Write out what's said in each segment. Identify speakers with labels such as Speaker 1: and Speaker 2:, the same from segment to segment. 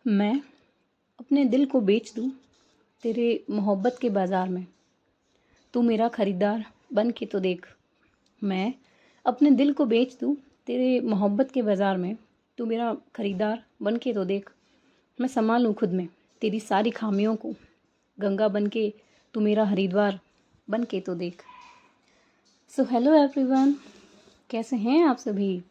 Speaker 1: मैं अपने दिल को बेच दूँ तेरे मोहब्बत के बाज़ार में, तू मेरा ख़रीदार बन के तो देख। मैं अपने दिल को बेच दूँ तेरे मोहब्बत के बाज़ार में, तू मेरा ख़रीदार बन के तो देख। मैं संभाल लूँ खुद में तेरी सारी ख़ामियों को, गंगा बन के तू मेरा हरिद्वार बन के तो देख। सो हेलो एवरीवन, कैसे हैं आप सभी?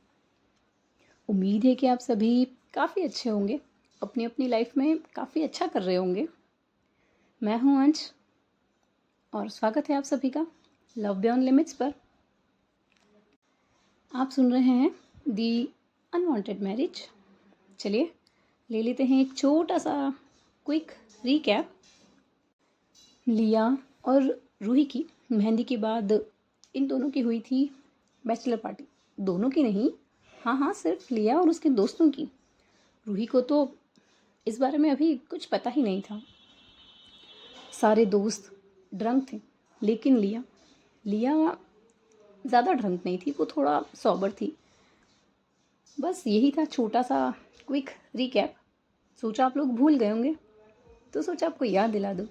Speaker 1: उम्मीद है कि आप सभी काफ़ी अच्छे होंगे, अपनी अपनी लाइफ में काफ़ी अच्छा कर रहे होंगे। मैं हूँ अंश और स्वागत है आप सभी का लव बियॉन्ड लिमिट्स पर। आप सुन रहे हैं दी अनवांटेड मैरिज। चलिए ले लेते हैं एक छोटा सा क्विक रीकैप। लिया और रूही की मेहंदी के बाद इन दोनों की हुई थी बैचलर पार्टी। दोनों की नहीं, हाँ सिर्फ लिया और उसके दोस्तों की। रूही को तो इस बारे में अभी कुछ पता ही नहीं था। सारे दोस्त ड्रंक थे, लेकिन लिया ज़्यादा ड्रंक नहीं थी, वो थोड़ा सॉबर थी। बस यही था छोटा सा क्विक रीकैप। सोचा आप लोग भूल गए होंगे, तो सोचा आपको याद दिला दूँ।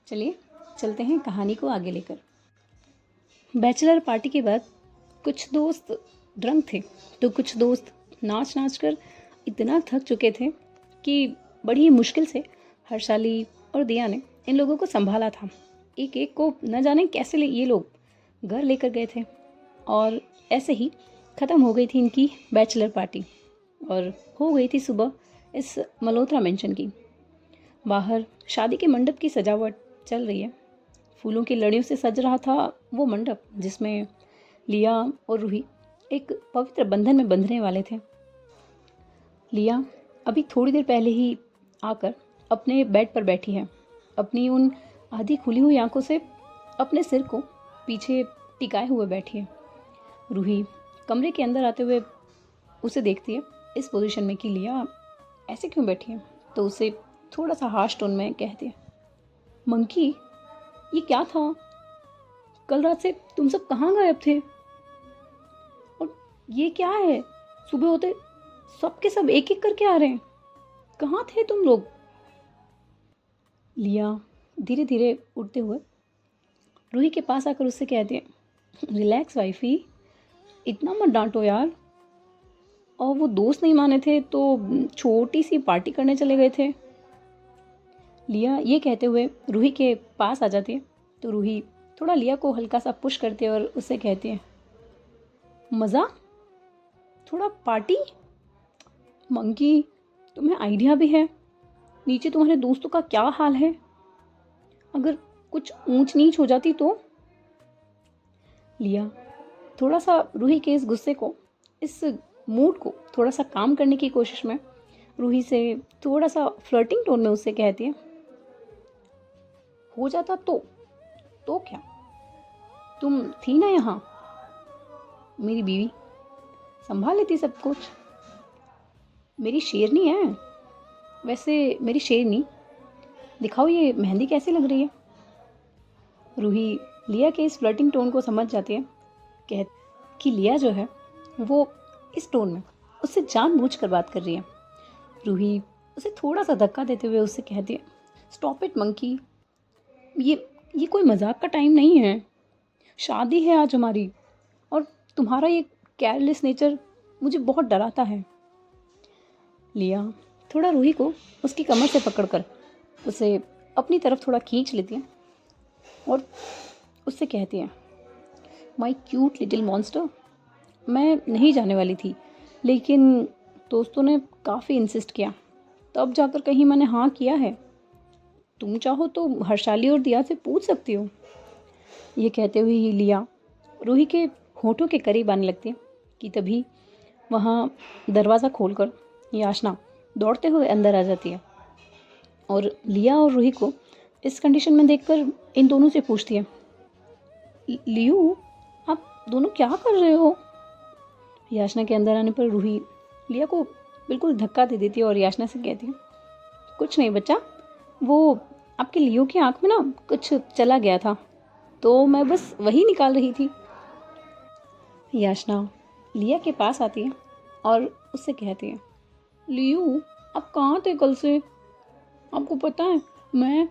Speaker 1: चलिए चलते हैं कहानी को आगे लेकर। बैचलर पार्टी के बाद कुछ दोस्त ड्रंक थे, तो कुछ दोस्त नाच कर इतना थक चुके थे कि बड़ी ही मुश्किल से हर्षाली और दिया ने इन लोगों को संभाला था। एक एक को न जाने कैसे ये लोग घर लेकर गए थे और ऐसे ही ख़त्म हो गई थी इनकी बैचलर पार्टी और हो गई थी सुबह इस मल्होत्रा मेंशन की। बाहर शादी के मंडप की सजावट चल रही है। फूलों की लड़ियों से सज रहा था वो मंडप जिसमें लिया और रूही एक पवित्र बंधन में बंधने वाले थे। लिया अभी थोड़ी देर पहले ही आकर अपने बेड पर बैठी है। अपनी उन आधी खुली हुई आंखों से अपने सिर को पीछे टिकाए हुए बैठी है। रूही कमरे के अंदर आते हुए उसे देखती है इस पोजीशन में कि लिया ऐसे क्यों बैठी है, तो उसे थोड़ा सा हार्श टोन में कहती है, मंकी ये क्या था? कल रात से तुम सब कहाँ गायब थे? और ये क्या है? सुबह होते सबके सब एक एक करके आ रहे हैं, कहाँ थे तुम लोग? लिया धीरे धीरे उठते हुए रूही के पास आकर उससे कहती है, रिलैक्स वाइफी, इतना मत डांटो यार। और वो दोस्त नहीं माने थे तो छोटी सी पार्टी करने चले गए थे। लिया ये कहते हुए रूही के पास आ जाती है, तो रूही थोड़ा लिया को हल्का सा पुश करती है और उससे कहती है, मज़ा? थोड़ा पार्टी? मंकी तुम्हें आइडिया भी है नीचे तुम्हारे दोस्तों का क्या हाल है? अगर कुछ ऊंच नीच हो जाती तो? लिया थोड़ा सा रूही के इस गुस्से को, इस मूड को थोड़ा सा काम करने की कोशिश में रूही से थोड़ा सा फ्लर्टिंग टोन में उससे कहती है, हो जाता तो क्या? तुम थी ना यहाँ, मेरी बीवी, संभाल लेती सब कुछ। मेरी शेरनी है, वैसे मेरी शेरनी, दिखाओ ये मेहंदी कैसी लग रही है। रूही लिया के इस फ्लर्टिंग टोन को समझ जाती है कि लिया जो है वो इस टोन में उससे जानबूझकर बात कर रही है। रूही उसे थोड़ा सा धक्का देते हुए उससे कहती है, स्टॉप इट मंकी, ये कोई मजाक का टाइम नहीं है। शादी है आज हमारी, और तुम्हारा ये केयरलेस नेचर मुझे बहुत डराता है। लिया थोड़ा रूही को उसकी कमर से पकड़कर उसे अपनी तरफ थोड़ा खींच लेती है और उससे कहती है, माई क्यूट लिटिल मॉन्स्टर, मैं नहीं जाने वाली थी, लेकिन दोस्तों ने काफ़ी इंसिस्ट किया, तब जाकर कहीं मैंने हाँ किया है। तुम चाहो तो हर्षाली और दिया से पूछ सकती हो। ये कहते हुए ही लिया रूही के होठों के करीब आने लगती है कि तभी वहाँ दरवाज़ा खोलकर याचना दौड़ते हुए अंदर आ जाती है और लिया और रूही को इस कंडीशन में देखकर इन दोनों से पूछती है, लियू आप दोनों क्या कर रहे हो? याचना के अंदर आने पर रूही लिया को बिल्कुल धक्का दे देती है और याचना से कहती है, कुछ नहीं बच्चा, वो आपके लियो की आंख में ना कुछ चला गया था, तो मैं बस वही निकाल रही थी। याचना लिया के पास आती है और उससे कहती है, लियू आप कहाँ थे कल से? आपको पता है मैं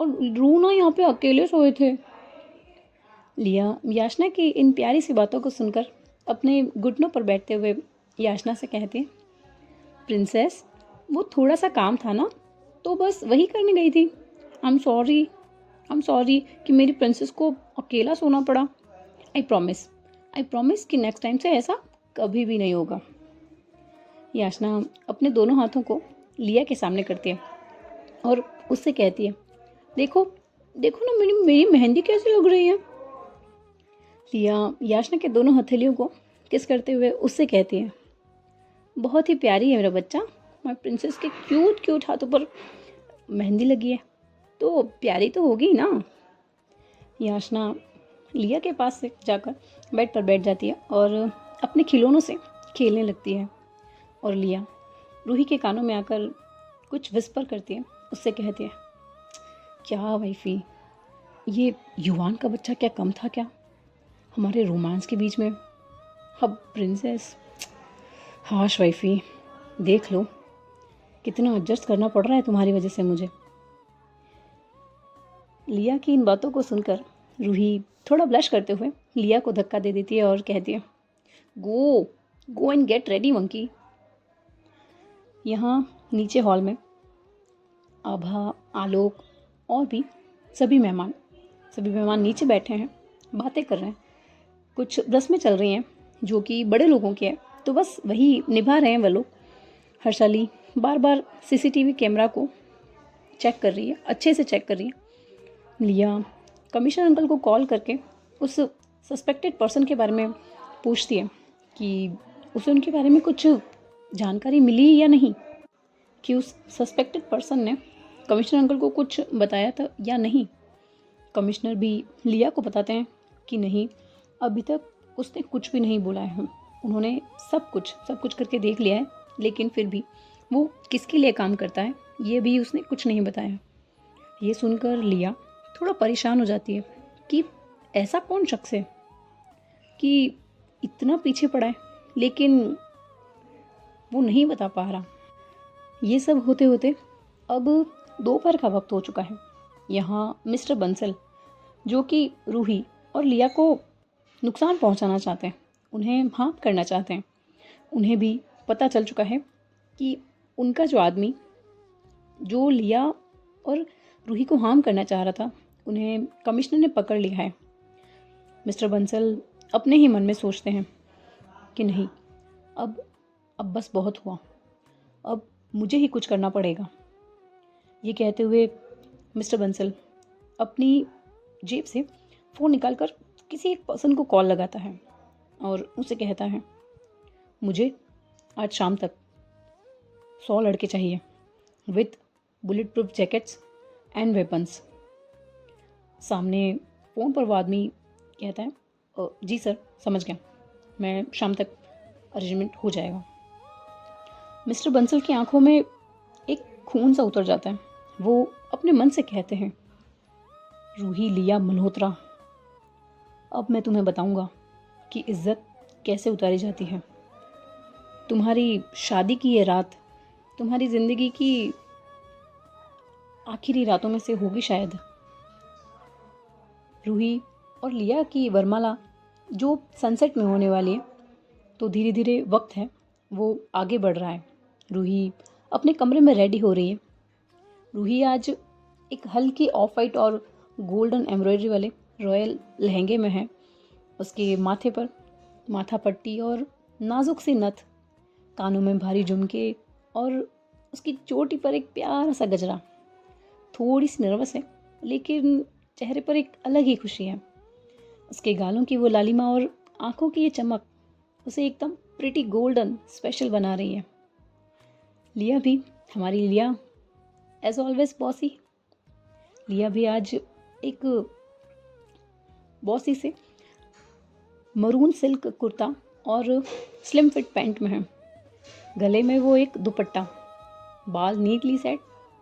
Speaker 1: और रूना यहाँ पे अकेले सोए थे। लिया याचना की इन प्यारी सी बातों को सुनकर अपने घुटनों पर बैठते हुए याचना से कहती, प्रिंसेस वो थोड़ा सा काम था ना, तो बस वही करने गई थी। आई एम सॉरी कि मेरी प्रिंसेस को अकेला सोना पड़ा। आई प्रॉमिस कि नेक्स्ट टाइम से ऐसा कभी भी नहीं होगा। याचना अपने दोनों हाथों को लिया के सामने करती है और उससे कहती है, देखो देखो ना मेरी मेहंदी कैसी लग रही है। लिया याचना के दोनों हथेलियों को किस करते हुए उससे कहती है, बहुत ही प्यारी है मेरा बच्चा। माय प्रिंसेस के क्यूट क्यूट हाथों पर मेहंदी लगी है तो प्यारी तो होगी ना। याचना लिया के पास से जाकर बेड पर बैठ जाती है और अपने खिलौनों से खेलने लगती है। और लिया रूही के कानों में आकर कुछ विस्पर करती है, उससे कहती है, क्या वाइफी, ये युवान का बच्चा क्या कम था क्या हमारे रोमांस के बीच में। अब प्रिंसेस, हाश वाइफी, देख लो कितना एडजस्ट करना पड़ रहा है तुम्हारी वजह से मुझे। लिया की इन बातों को सुनकर रूही थोड़ा ब्लश करते हुए लिया को धक्का दे देती है और कहती है, go and get ready monkey. यहाँ नीचे हॉल में आभा, आलोक और भी सभी मेहमान नीचे बैठे हैं, बातें कर रहे हैं। कुछ रस्में चल रही हैं जो कि बड़े लोगों की है, तो बस वही निभा रहे हैं वो लोग। हर्षाली बार बार सीसीटीवी कैमरा को चेक कर रही है, अच्छे से चेक कर रही है। लिया कमिश्नर अंकल को कॉल करके उस सस्पेक्टेड पर्सन के बारे में पूछती है कि उसे उनके बारे में कुछ जानकारी मिली या नहीं, कि उस सस्पेक्टेड पर्सन ने कमिश्नर अंकल को कुछ बताया था या नहीं। कमिश्नर भी लिया को बताते हैं कि नहीं, अभी तक उसने कुछ भी नहीं बोला है। उन्होंने सब कुछ करके देख लिया है, लेकिन फिर भी वो किसके लिए काम करता है ये भी उसने कुछ नहीं बताया। ये सुनकर लिया थोड़ा परेशान हो जाती है कि ऐसा कौन शख्स है कि इतना पीछे पड़ा है, लेकिन वो नहीं बता पा रहा। ये सब होते होते अब दोपहर का वक्त हो चुका है। यहाँ मिस्टर बंसल, जो कि रूही और लिया को नुकसान पहुंचाना चाहते हैं, उन्हें हार्म करना चाहते हैं, उन्हें भी पता चल चुका है कि उनका जो आदमी जो लिया और रूही को हार्म करना चाह रहा था, उन्हें कमिश्नर ने पकड़ लिया है। मिस्टर बंसल अपने ही मन में सोचते हैं कि नहीं, अब बस बहुत हुआ, अब मुझे ही कुछ करना पड़ेगा। ये कहते हुए मिस्टर बंसल अपनी जेब से फ़ोन निकालकर किसी एक पर्सन को कॉल लगाता है और उसे कहता है, मुझे आज शाम तक 100 लड़के चाहिए with bullet proof jackets and weapons. सामने फ़ोन पर वो आदमी कहता है, जी सर, समझ गया, मैं शाम तक अरेंजमेंट हो जाएगा। मिस्टर बंसल की आंखों में एक खून सा उतर जाता है। वो अपने मन से कहते हैं, रूही लिया मल्होत्रा, अब मैं तुम्हें बताऊंगा कि इज्जत कैसे उतारी जाती है। तुम्हारी शादी की ये रात तुम्हारी ज़िंदगी की आखिरी रातों में से होगी शायद। रूही और लिया की वरमाला जो सनसेट में होने वाली है, तो धीरे धीरे वक्त है वो आगे बढ़ रहा है। रूही अपने कमरे में रेडी हो रही है। रूही आज एक हल्की ऑफ वाइट और गोल्डन एम्ब्रॉयडरी वाले रॉयल लहंगे में है। उसके माथे पर माथा पट्टी और नाजुक सी नथ, कानों में भारी झुमके और उसकी चोटी पर एक प्यारा सा गजरा। थोड़ी सी नर्वस है, लेकिन चेहरे पर एक अलग ही खुशी है। उसके गालों की वो लालिमा और आंखों की ये चमक उसे एकदम प्रिटी गोल्डन स्पेशल बना रही है। लिया भी, हमारी लिया एज ऑलवेज बॉसी, लिया भी आज एक बॉसी से मरून सिल्क कुर्ता और स्लिम फिट पैंट में है। गले में वो एक दुपट्टा, बाल नीटली सेट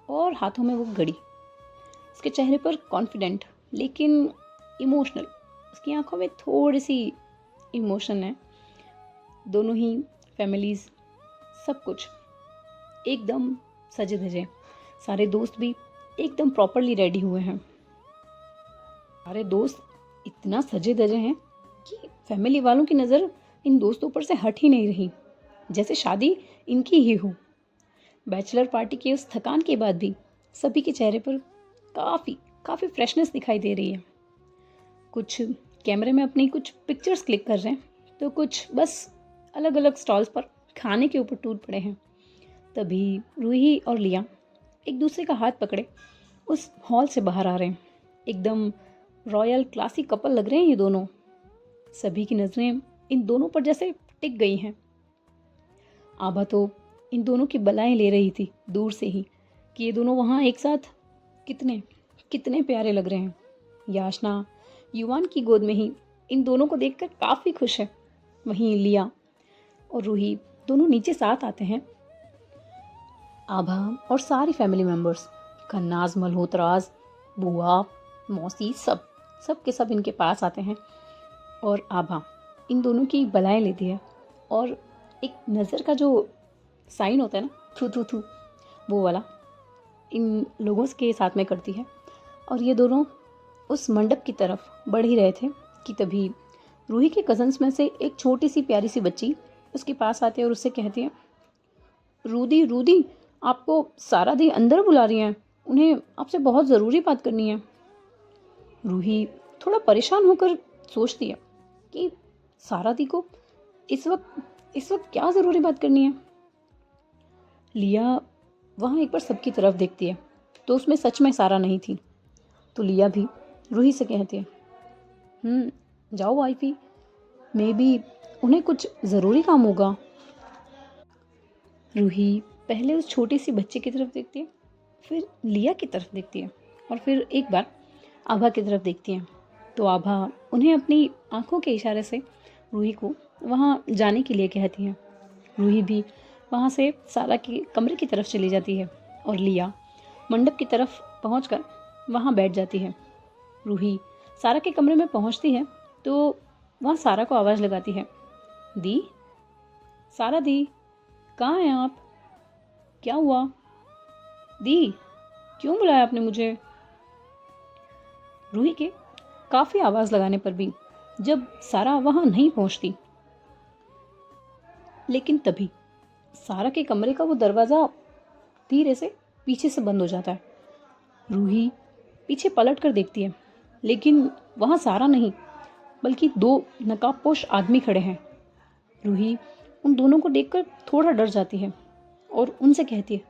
Speaker 1: और हाथों में वो घड़ी। उसके चेहरे पर कॉन्फिडेंट लेकिन इमोशनल, उसकी आंखों में थोड़ी सी इमोशन है। दोनों ही फैमिलीज़ सब कुछ एकदम सजे धजे। सारे दोस्त भी एकदम प्रॉपरली रेडी हुए हैं। सारे दोस्त इतना सजे धजे हैं कि फैमिली वालों की नज़र इन दोस्तों पर से हट ही नहीं रही, जैसे शादी इनकी ही हो। बैचलर पार्टी की उस थकान के बाद भी सभी के चेहरे पर काफ़ी फ्रेशनेस दिखाई दे रही है। कुछ कैमरे में अपनी कुछ पिक्चर्स क्लिक कर रहे हैं, तो कुछ बस अलग अलग स्टॉल्स पर खाने के ऊपर टूट पड़े हैं। तभी रूही और लिया एक दूसरे का हाथ पकड़े उस हॉल से बाहर आ रहे हैं। एकदम रॉयल क्लासी कपल लग रहे हैं ये दोनों। सभी की नज़रें इन दोनों पर जैसे टिक गई हैं। आभा तो इन दोनों की बलाएं ले रही थी दूर से ही कि ये दोनों वहाँ एक साथ कितने कितने प्यारे लग रहे हैं। याचना युवान की गोद में ही इन दोनों को देखकर काफ़ी खुश है। वहीं लिया और रूही दोनों नीचे साथ आते हैं। आभा और सारी फैमिली मेम्बर्स, खन्नाज, मल्होत्राज, बुआ, मौसी, सब के सब इनके पास आते हैं और आभा इन दोनों की बलाएं लेती है और एक नज़र का जो साइन होता है ना, थू थू थू, वो वाला इन लोगों के साथ में करती है। और ये दोनों उस मंडप की तरफ बढ़ ही रहे थे कि तभी रूही के कज़न्स में से एक छोटी सी प्यारी सी बच्ची उसके पास आती है और उससे कहती है, रूदी रूदी, आपको सारा दी अंदर बुला रही हैं, उन्हें आपसे बहुत ज़रूरी बात करनी है। रूही थोड़ा परेशान होकर सोचती है कि सारा दी को इस वक्त क्या ज़रूरी बात करनी है। लिया वहाँ एक बार सबकी तरफ देखती है तो उसमें सच में सारा नहीं थी। तो लिया भी रूही से कहती है, जाओ वाइफी, मे बी उन्हें कुछ ज़रूरी काम होगा। रूही पहले उस छोटी सी बच्चे की तरफ देखती है, फिर लिया की तरफ देखती है और फिर एक बार आभा की तरफ देखती है। तो आभा उन्हें अपनी आंखों के इशारे से रूही को वहाँ जाने के लिए कहती है। रूही भी वहाँ से सारा के कमरे की तरफ चली जाती है और लिया मंडप की तरफ पहुंचकर वहाँ बैठ जाती है। रूही सारा के कमरे में पहुँचती है तो वहाँ सारा को आवाज़ लगाती है, दी, सारा दी, कहाँ हैं आप? क्या हुआ? दी, क्यों बुलाया आपने मुझे? रूही के काफ़ी आवाज़ लगाने पर भी जब सारा वहाँ नहीं पहुँचती, लेकिन तभी सारा के कमरे का वो दरवाज़ा धीरे से पीछे से बंद हो जाता है। रूही पीछे पलट कर देखती है, लेकिन वहाँ सारा नहीं बल्कि 2 नकाबपोश आदमी खड़े हैं। रूही उन दोनों को देखकर थोड़ा डर जाती है और उनसे कहती है,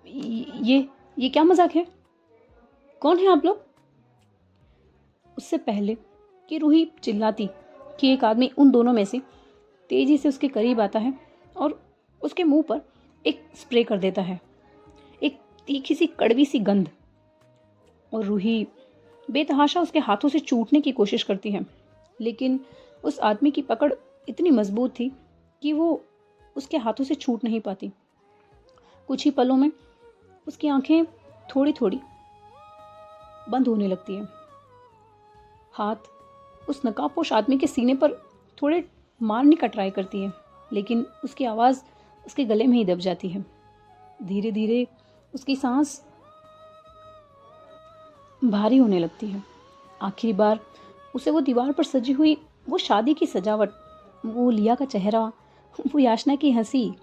Speaker 1: ये क्या मजाक है? कौन है आप लोग? उससे पहले कि रूही चिल्लाती कि एक आदमी उन दोनों में से तेजी से उसके करीब आता है और उसके मुंह पर एक स्प्रे कर देता है, एक तीखी सी कड़वी सी गंध। और रूही बेतहाशा उसके हाथों से छूटने की कोशिश करती है, लेकिन उस आदमी की पकड़ इतनी मजबूत थी कि वो उसके हाथों से छूट नहीं पाती। कुछ ही पलों में उसकी आंखें थोड़ी थोड़ी बंद होने लगती हैं। हाथ उस नकाबपोश आदमी के सीने पर थोड़े मारने का ट्राई करती है, लेकिन उसकी आवाज़ उसके गले में ही दब जाती है। धीरे धीरे उसकी सांस भारी होने लगती है। आखिरी बार उसे वो दीवार पर सजी हुई वो शादी की सजावट, वो लिया का चेहरा, वो याचना की हंसी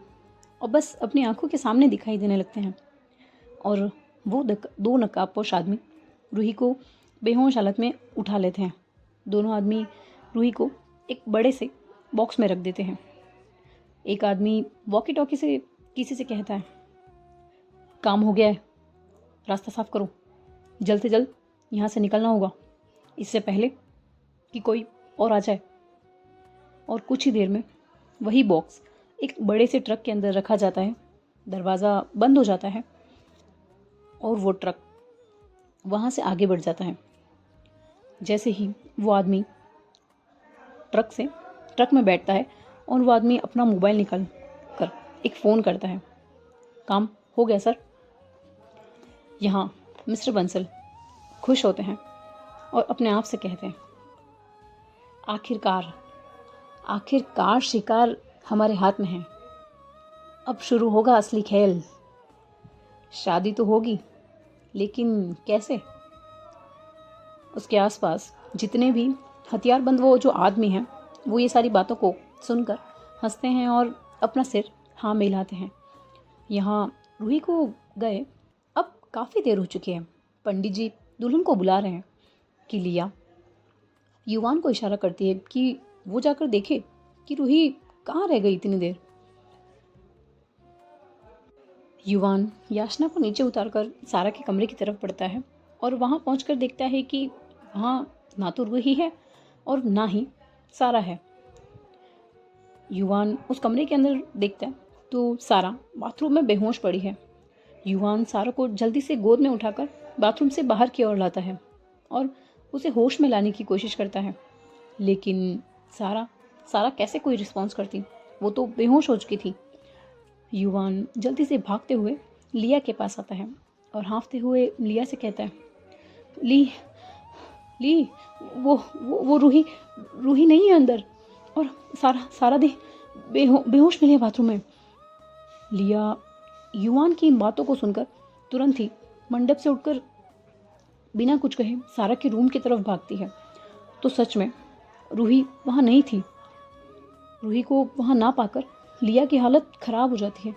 Speaker 1: और बस अपनी आंखों के सामने दिखाई देने लगते हैं। और वो 2 नकाबपोश आदमी रूही को बेहोश हालत में उठा लेते हैं। दोनों आदमी रूही को एक बड़े से बॉक्स में रख देते हैं। एक आदमी वॉकी टॉकी से किसी से कहता है, काम हो गया है, रास्ता साफ करो, जल्द से जल्द यहाँ से निकलना होगा, इससे पहले कि कोई और आ जाए। और कुछ ही देर में वही बॉक्स एक बड़े से ट्रक के अंदर रखा जाता है, दरवाज़ा बंद हो जाता है और वो ट्रक वहाँ से आगे बढ़ जाता है। जैसे ही वो आदमी ट्रक में बैठता है और वो आदमी अपना मोबाइल निकाल कर एक फ़ोन करता है, काम हो गया सर। यहाँ मिस्टर बंसल खुश होते हैं और अपने आप से कहते हैं, आखिरकार शिकार हमारे हाथ में है। अब शुरू होगा असली खेल। शादी तो होगी, लेकिन कैसे? उसके आसपास जितने भी हथियारबंद वो जो आदमी हैं, वो ये सारी बातों को सुनकर हंसते हैं और अपना सिर हाँ में हिलाते हैं। यहाँ रूही को गए अब काफ़ी देर हो चुकी है। पंडित जी दुल्हन को बुला रहे हैं कि लिया युवान को इशारा करती है कि वो जाकर देखे कि रूही कहाँ रह गई इतनी देर। युवान याचना को नीचे उतारकर सारा के कमरे की तरफ बढ़ता है और वहाँ पहुंचकर देखता है कि वहाँ ना तो रूही है और ना ही सारा है। युवान उस कमरे के अंदर देखता है तो सारा बाथरूम में बेहोश पड़ी है। युवान सारा को जल्दी से गोद में उठाकर बाथरूम से बाहर की ओर लाता है और उसे होश में लाने की कोशिश करता है, लेकिन सारा कैसे कोई रिस्पॉन्स करती, वो तो बेहोश हो चुकी थी। युवान जल्दी से भागते हुए लिया के पास आता है और हाँफते हुए लिया से कहता है, ली ली वो रूही नहीं है अंदर, और सारा देह बेहोश मिले बाथरूम में। लिया युवान की इन बातों को सुनकर तुरंत ही मंडप से उठकर बिना कुछ कहे सारा के रूम की तरफ भागती है। तो सच में रूही वहाँ नहीं थी। रूही को वहाँ ना पाकर लिया की हालत ख़राब हो जाती है।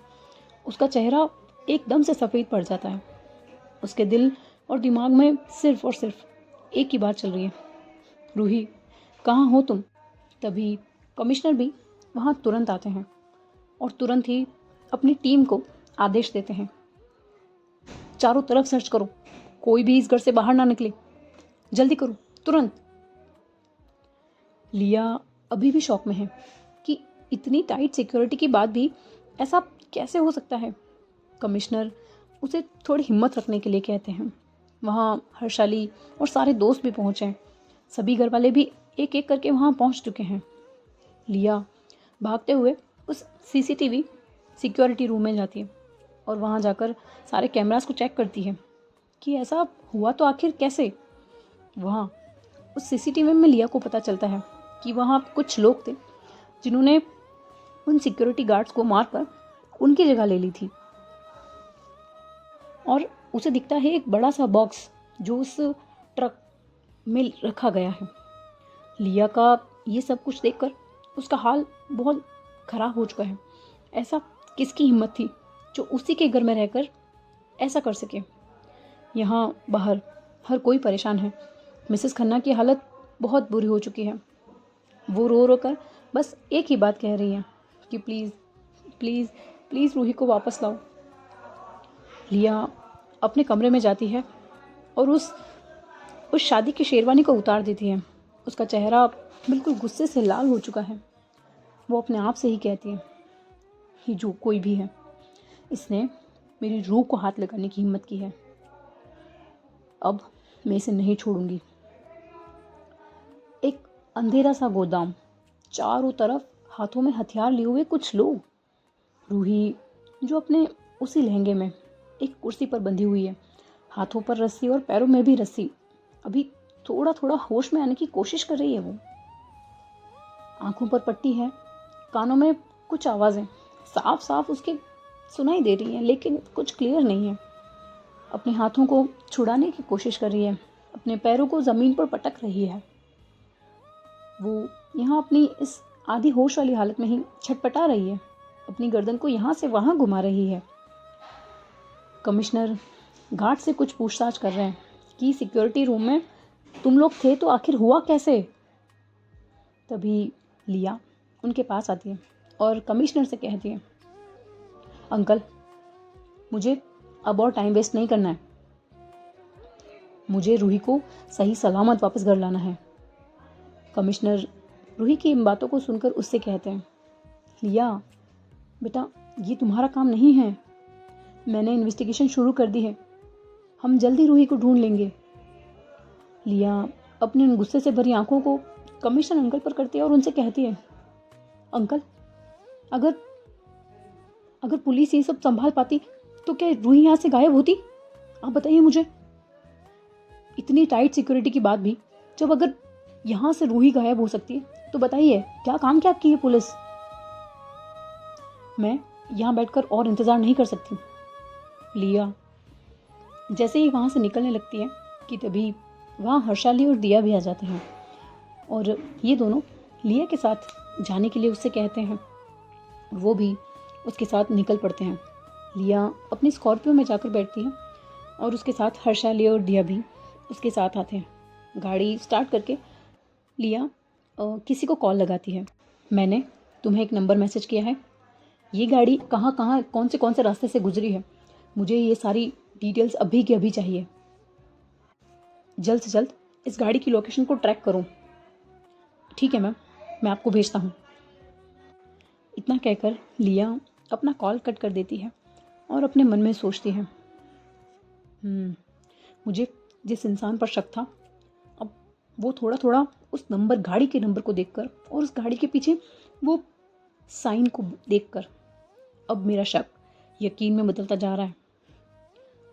Speaker 1: उसका चेहरा एकदम से सफ़ेद पड़ जाता है। उसके दिल और दिमाग में सिर्फ और सिर्फ एक ही बात चल रही है, रूही कहाँ हो तुम? तभी कमिश्नर भी वहाँ तुरंत आते हैं और तुरंत ही अपनी टीम को आदेश देते हैं, चारों तरफ सर्च करो, कोई भी इस घर से बाहर ना निकले, जल्दी करो तुरंत। लिया अभी भी शॉक में है कि इतनी टाइट सिक्योरिटी के बाद भी ऐसा कैसे हो सकता है। कमिश्नर उसे थोड़ी हिम्मत रखने के लिए कहते हैं। वहाँ हर्षाली और सारे दोस्त भी पहुँचे हैं। सभी घर वाले भी एक एक करके वहाँ पहुँच चुके हैं। लिया भागते हुए उस सीसीटीवी सिक्योरिटी रूम में जाती है और वहाँ जाकर सारे कैमरास को चेक करती है कि ऐसा हुआ तो आखिर कैसे। वहाँ उस सीसीटीवी में लिया को पता चलता है कि वहाँ कुछ लोग थे जिन्होंने उन सिक्योरिटी गार्ड्स को मारकर उनकी जगह ले ली थी। और उसे दिखता है एक बड़ा सा बॉक्स जो उस ट्रक में रखा गया है। लिया का ये सब कुछ देखकर उसका हाल बहुत ख़राब हो चुका है। ऐसा किसकी हिम्मत थी जो उसी के घर में रहकर ऐसा कर सके। यहाँ बाहर हर कोई परेशान है। मिसेस खन्ना की हालत बहुत बुरी हो चुकी है। वो रो रो कर बस एक ही बात कह रही है कि प्लीज़ प्लीज़ प्लीज़ रूही को वापस लाओ। लिया अपने कमरे में जाती है और उस शादी की शेरवानी को उतार देती है। उसका चेहरा बिल्कुल गुस्से से लाल हो चुका है। वो अपने आप से ही कहती है, ये जो कोई भी है, इसने मेरी रूह को हाथ लगाने की हिम्मत की है। अब मैं इसे नहीं छोड़ूंगी। एक अंधेरा सा गोदाम, चारों तरफ हाथों में हथियार लिए हुए कुछ लोग। रूही जो अपने उसी लहंगे में एक कुर्सी पर बंधी हुई है, हाथों पर रस्सी और पैरों में भी रस्सी। अभी थोड़ा थोड़ा होश में आने की कोशिश कर रही है। वो आंखों पर पट्टी है, कानों में कुछ आवाज़ें साफ साफ उसके सुनाई दे रही हैं, लेकिन कुछ क्लियर नहीं है। अपने हाथों को छुड़ाने की कोशिश कर रही है, अपने पैरों को ज़मीन पर पटक रही है। वो यहाँ अपनी इस आधी होश वाली हालत में ही छटपटा रही है, अपनी गर्दन को यहाँ से वहाँ घुमा रही है। कमिश्नर गार्ड से कुछ पूछताछ कर रहे हैं कि सिक्योरिटी रूम में तुम लोग थे तो आखिर हुआ कैसे। तभी लिया उनके पास आती है और कमिश्नर से कहती है, अंकल मुझे अब और टाइम वेस्ट नहीं करना है, मुझे रूही को सही सलामत वापस घर लाना है। कमिश्नर रूही की इन बातों को सुनकर उससे कहते हैं, लिया बेटा ये तुम्हारा काम नहीं है, मैंने इन्वेस्टिगेशन शुरू कर दी है, हम जल्दी रूही को ढूंढ लेंगे। लिया अपने उन गुस्से से भरी आंखों को कमिश्नर अंकल पर करती है और उनसे कहती है, अंकल अगर पुलिस ये सब संभाल पाती तो क्या रूही यहाँ से गायब होती? आप बताइए मुझे। इतनी टाइट सिक्योरिटी के बाद भी जब अगर यहाँ से रूही गायब हो सकती है तो बताइए क्या काम क्या की है पुलिस। मैं यहाँ बैठकर और इंतज़ार नहीं कर सकती। लिया जैसे ही वहाँ से निकलने लगती है कि तभी वहाँ हर्षाली और दिया भी आ जाते हैं और ये दोनों लिया के साथ जाने के लिए उससे कहते हैं। वो भी उसके साथ निकल पड़ते हैं। लिया अपनी स्कॉर्पियो में जाकर बैठती है और उसके साथ हर्षाली और दिया भी उसके साथ आते हैं। गाड़ी स्टार्ट करके लिया किसी को कॉल लगाती है। मैंने तुम्हें एक नंबर मैसेज किया है, ये गाड़ी कहाँ कहाँ कौन से रास्ते से गुजरी है, मुझे ये सारी डिटेल्स अभी की अभी चाहिए। जल्द से जल्द इस गाड़ी की लोकेशन को ट्रैक करो। ठीक है मैम, मैं आपको भेजता हूँ। इतना कहकर लिया अपना कॉल कट कर देती है और अपने मन में सोचती है, मुझे जिस इंसान पर शक था, अब वो थोड़ा थोड़ा उस नंबर, गाड़ी के नंबर को देखकर और उस गाड़ी के पीछे वो साइन को देखकर अब मेरा शक यकीन में बदलता जा रहा है।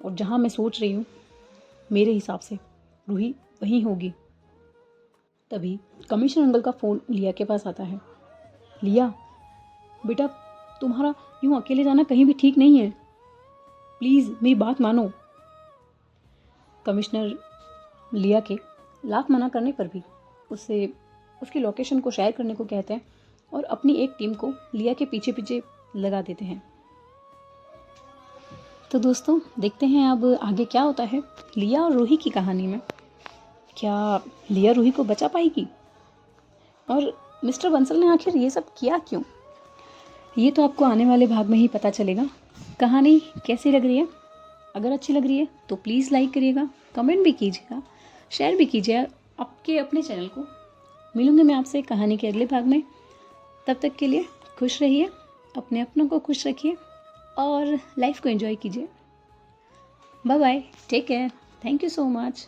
Speaker 1: और जहाँ मैं सोच रही हूँ मेरे हिसाब से रूही वहीं होगी। तभी कमिश्नर अंकल का फ़ोन लिया के पास आता है। लिया बेटा, तुम्हारा यूँ अकेले जाना कहीं भी ठीक नहीं है, प्लीज़ मेरी बात मानो। कमिश्नर लिया के लाख मना करने पर भी उससे उसकी लोकेशन को शेयर करने को कहते हैं और अपनी एक टीम को लिया के पीछे पीछे लगा देते हैं। तो दोस्तों देखते हैं अब आगे क्या होता है लिया और रूही की कहानी में। क्या लिया रूही को बचा पाएगी और मिस्टर बंसल ने आखिर ये सब किया क्यों, ये तो आपको आने वाले भाग में ही पता चलेगा। कहानी कैसी लग रही है? अगर अच्छी लग रही है तो प्लीज़ लाइक करिएगा, कमेंट भी कीजिएगा, शेयर भी कीजिए आपके अपने चैनल को। मिलूंगी मैं आपसे कहानी के अगले भाग में। तब तक के लिए खुश रहिए, अपने अपनों को खुश रखिए और लाइफ को एंजॉय कीजिए। Bye bye, take care, thank you so much.